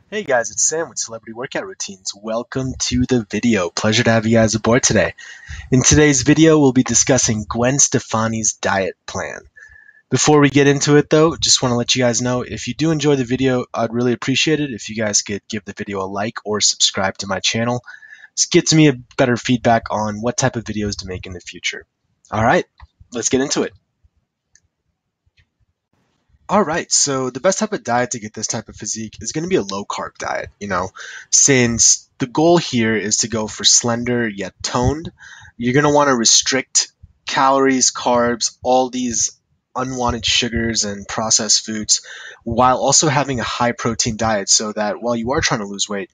Hey guys, it's Sam with Celebrity Workout Routines. Welcome to the video. Pleasure to have you guys aboard today. In today's video, we'll be discussing Gwen Stefani's diet plan. Before we get into it though, just want to let you guys know if you do enjoy the video, I'd really appreciate it if you guys could give the video a like or subscribe to my channel. This gets me a better feedback on what type of videos to make in the future. Alright, let's get into it. All right, so the best type of diet to get this type of physique is going to be a low carb diet, since the goal here is to go for slender yet toned. You're going to want to restrict calories, carbs, all these unwanted sugars and processed foods while also having a high protein diet so that while you are trying to lose weight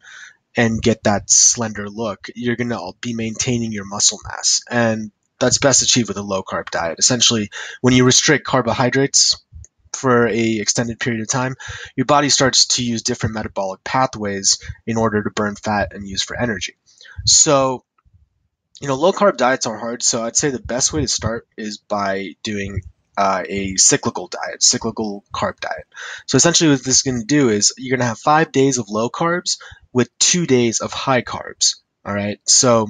and get that slender look, you're going to be maintaining your muscle mass. And that's best achieved with a low carb diet. Essentially, when you restrict carbohydrates, for a extended period of time, your body starts to use different metabolic pathways in order to burn fat and use for energy. So, low carb diets are hard. So I'd say the best way to start is by doing a cyclical diet, cyclical carb diet. So essentially what this is going to do is you're going to have 5 days of low carbs with 2 days of high carbs. All right. So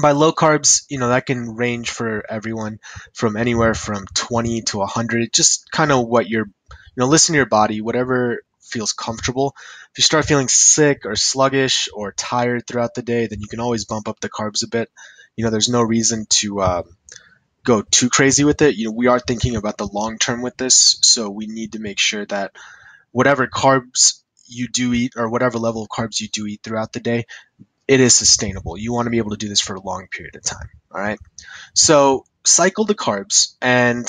by low carbs, that can range for everyone from anywhere from 20 to 100, just kind of what listen to your body, whatever feels comfortable. If you start feeling sick or sluggish or tired throughout the day, then you can always bump up the carbs a bit. There's no reason to go too crazy with it. We are thinking about the long term with this, so we need to make sure that whatever carbs you do eat or whatever level of carbs you do eat throughout the day, it is sustainable. You want to be able to do this for a long period of time. All right. So cycle the carbs and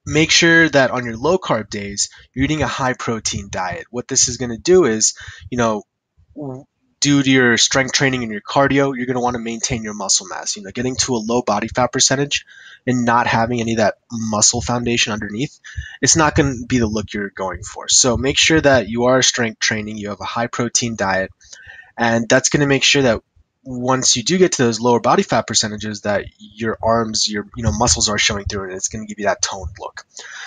make sure that on your low carb days, you're eating a high protein diet. What this is going to do is, due to your strength training and your cardio, you're going to want to maintain your muscle mass. Getting to a low body fat percentage and not having any of that muscle foundation underneath, it's not going to be the look you're going for. So make sure that you are strength training, you have a high protein diet, and that's going to make sure that once you do get to those lower body fat percentages that your arms, your muscles are showing through, and it's going to give you that toned look.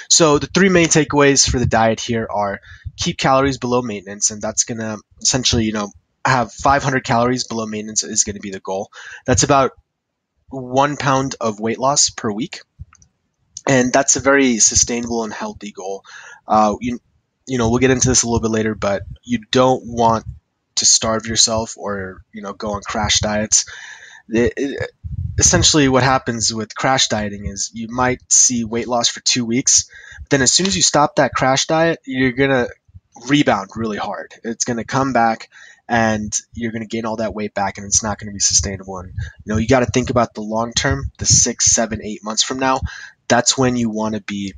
So the three main takeaways for the diet here are keep calories below maintenance, and that's going to essentially, have 500 calories below maintenance is going to be the goal. That's about 1 pound of weight loss per week, and that's a very sustainable and healthy goal. We'll get into this a little bit later, but you don't want to starve yourself or go on crash diets. Essentially what happens with crash dieting is you might see weight loss for 2 weeks, then as soon as you stop that crash diet, you're going to rebound really hard. It's going to come back and you're going to gain all that weight back, and it's not going to be sustainable. And you got to think about the long term, the 6, 7, 8 months from now. That's when you want to be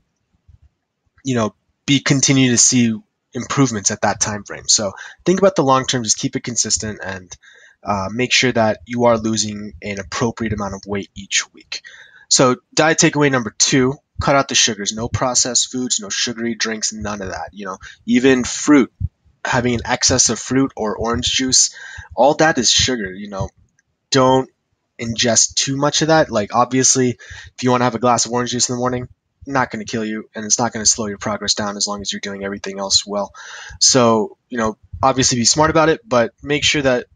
continue to see improvements at that time frame. So think about the long term, just keep it consistent, and make sure that you are losing an appropriate amount of weight each week. So diet takeaway number 2, cut out the sugars. No processed foods, no sugary drinks, none of that. Even fruit, having an excess of fruit or orange juice, all that is sugar. Don't ingest too much of that. Like obviously, if you want to have a glass of orange juice in the morning, not going to kill you, and it's not going to slow your progress down as long as you're doing everything else well. So, obviously be smart about it, but make sure that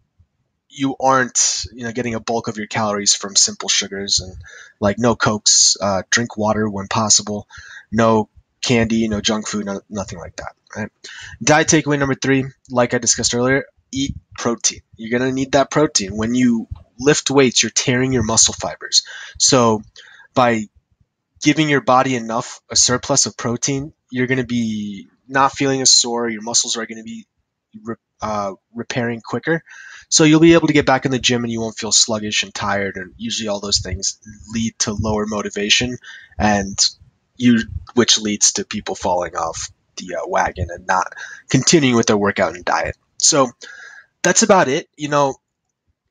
you aren't, getting a bulk of your calories from simple sugars, and like no Cokes, drink water when possible, no candy, no junk food, nothing like that. Right? Diet takeaway number 3, like I discussed earlier, eat protein. You're going to need that protein. When you lift weights, you're tearing your muscle fibers. So by giving your body a surplus of protein, you're going to be not feeling as sore. Your muscles are going to be repairing quicker. So you'll be able to get back in the gym and you won't feel sluggish and tired. And usually all those things lead to lower motivation, and which leads to people falling off the wagon and not continuing with their workout and diet. So that's about it.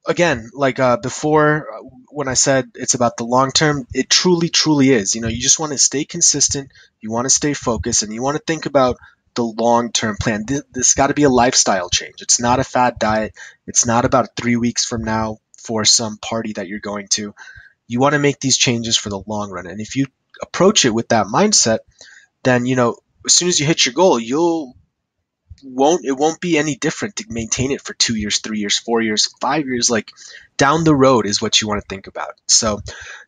Again, like before, when I said it's about the long term, it truly, truly is. You just want to stay consistent, you want to stay focused, and you want to think about the long term plan. This got to be a lifestyle change. It's not a fad diet. It's not about 3 weeks from now for some party that you're going to. You want to make these changes for the long run. And if you approach it with that mindset, then, as soon as you hit your goal, you'll won't be any different to maintain it for 2 years, 3 years, 4 years, 5 years. Like down the road is what you want to think about. So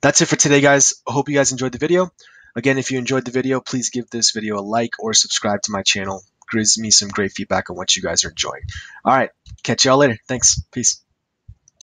that's it for today, guys. I hope you guys enjoyed the video. Again, if you enjoyed the video, please give this video a like or subscribe to my channel. Gives me some great feedback on what you guys are enjoying. All right, catch y'all later. Thanks. Peace.